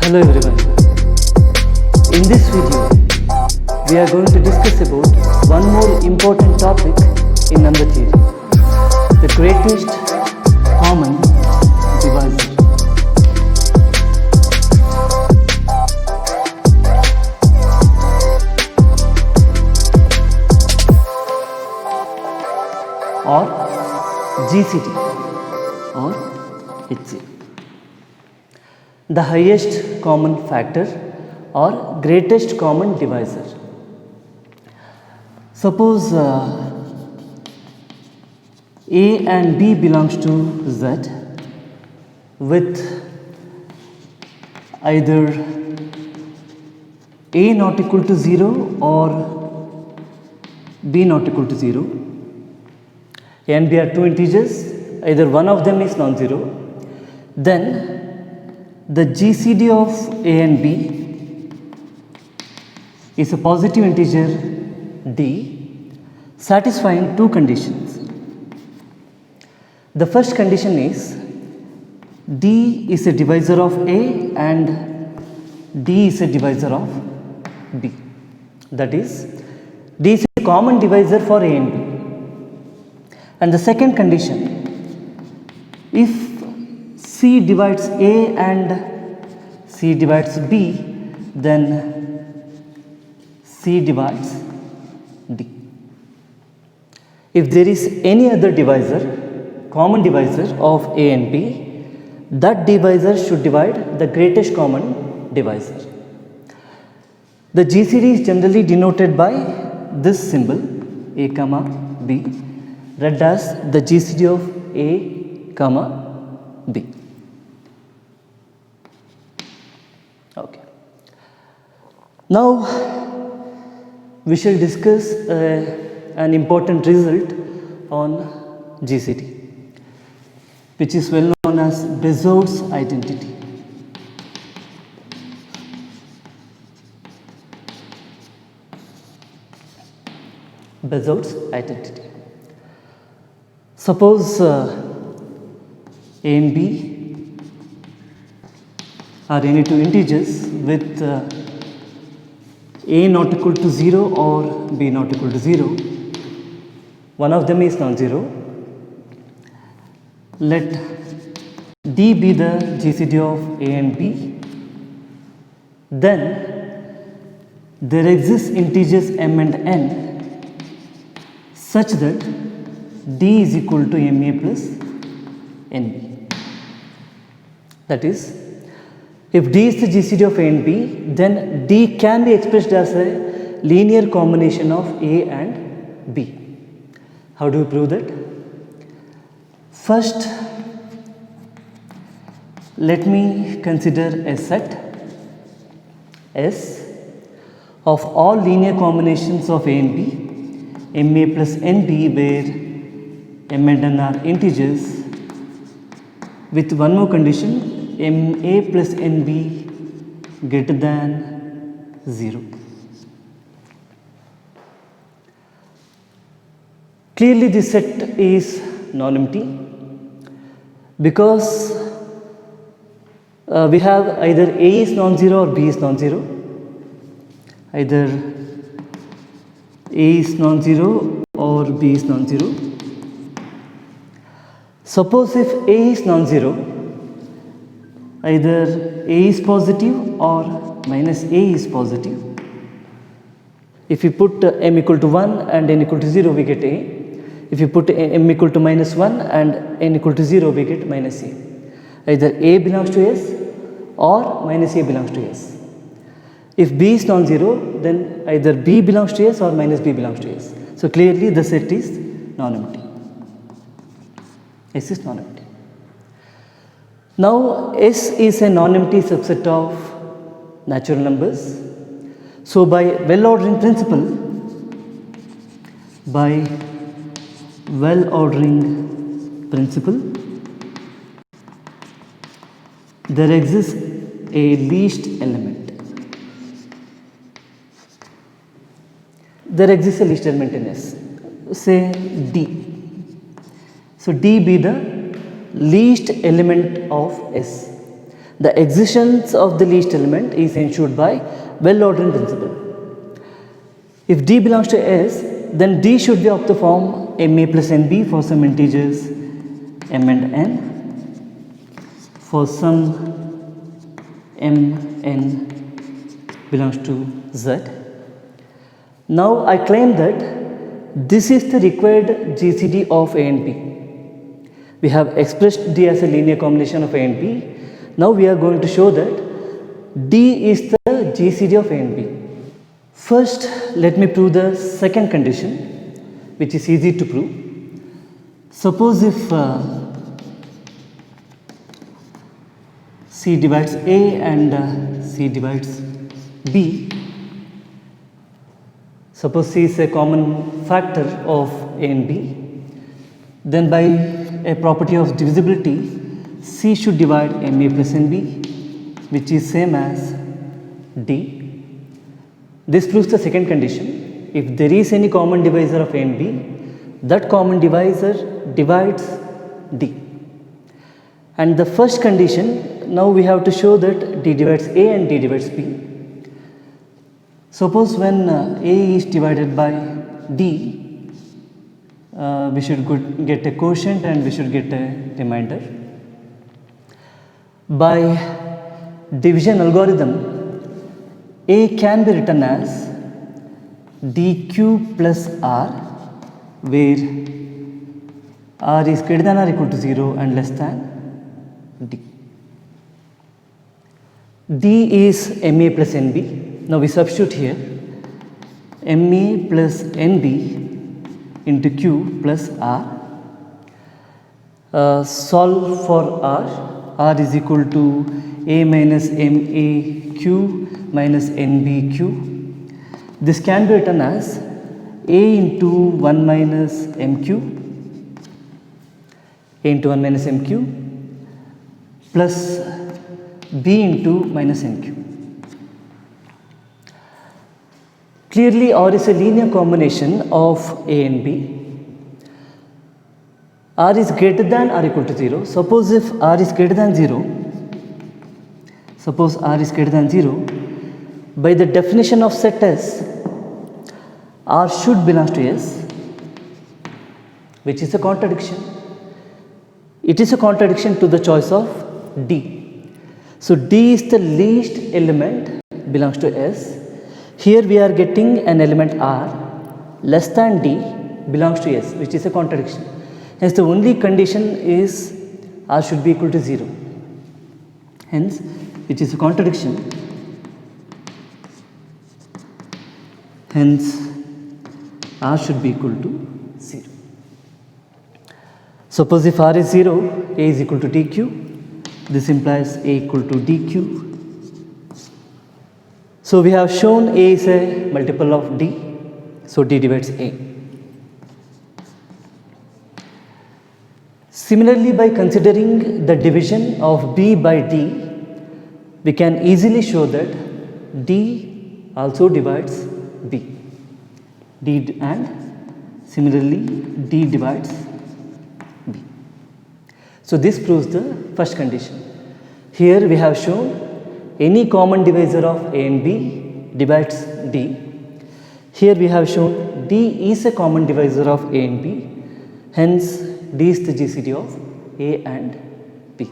Hello everyone. In this video, we are going to discuss about one more important topic in number theory, the greatest common divisor. Or GCD or HCD. The highest common factor or greatest common divisor. Suppose A and B belongs to Z with either A not equal to 0 or B not equal to 0. A and B are two integers, either one of them is non-zero, then the GCD of A and B is a positive integer D satisfying two conditions. The first condition is D is a divisor of A and D is a divisor of B. That is, D is a common divisor for A and B. And the second condition, if C divides A and C divides B, then C divides D. If there is any other divisor, common divisor of A and B, that divisor should divide the greatest common divisor. The GCD is generally denoted by this symbol A comma B, read as the GCD of A comma B. Okay. Now we shall discuss an important result on GCD, which is well known as Bezout's identity. Bezout's identity. Suppose A and B are any two integers with A not equal to 0 or B not equal to 0. One of them is non-zero. Let D be the GCD of A and B. Then there exist integers m and n such that D is equal to MA plus NB. That is, if D is the GCD of A and B, then D can be expressed as a linear combination of A and B. How do we prove that? First, let me consider a set S of all linear combinations of A and B, MA plus NB, where M and N are integers, with one more condition, MA plus NB greater than 0. Clearly this set is non-empty because we have either A is non-zero or B is non-zero. Either A is non-zero or B is non-zero. Suppose if A is non-zero, either A is positive or minus A is positive. If you put M equal to 1 and N equal to 0, we get A. If you put M equal to minus 1 and N equal to 0, we get minus A. Either A belongs to S or minus A belongs to S. If B is non-zero, then either B belongs to S or minus B belongs to S. So clearly the set is non-empty. S is non-empty. Now S is a non-empty subset of natural numbers. So by well ordering principle, there exists a least element. There exists a least element in S. Say D. So D be the least element of S. The existence of the least element is ensured by well-ordering principle. If D belongs to S, then D should be of the form MA plus NB for some integers M and N, for some M N belongs to Z. Now I claim that this is the required GCD of A and B. We have expressed D as a linear combination of A and B. Now we are going to show that D is the GCD of A and B. First, let me prove the second condition, which is easy to prove. Suppose if C divides A and C divides B, suppose C is a common factor of A and B, then by a property of divisibility, C should divide MA plus NB, which is same as D. This proves the second condition. If there is any common divisor of A and B, that common divisor divides D. And the first condition, now we have to show that D divides A and D divides B. Suppose when A is divided by D, we should get a quotient and we should get a remainder. By division algorithm, A can be written as dq plus R, where R is greater than or equal to 0 and less than D. D is MA plus NB. Now we substitute here MA plus NB into Q plus R. Solve for R. R is equal to A minus MAQ minus NBQ. This can be written as A into 1 minus MQ, A into 1 minus MQ plus B into minus NQ. Clearly, R is a linear combination of A and B. R is greater than or equal to 0. Suppose if R is greater than 0, by the definition of set S, R should belong to S, which is a contradiction. It is a contradiction to the choice of D. So D is the least element belongs to S. Here we are getting an element R less than D belongs to S, which is a contradiction. Hence the only condition is R should be equal to 0. Hence, which is a contradiction. Hence, R should be equal to 0. Suppose if R is 0, A is equal to DQ. This implies A equal to DQ. So we have shown A is a multiple of D. So D divides A. Similarly, by considering the division of B by D, we can easily show that D also divides B. D and similarly D divides B. So this proves the first condition. Here we have shown any common divisor of A and B divides D. Here we have shown D is a common divisor of A and B. Hence D is the GCD of A and B.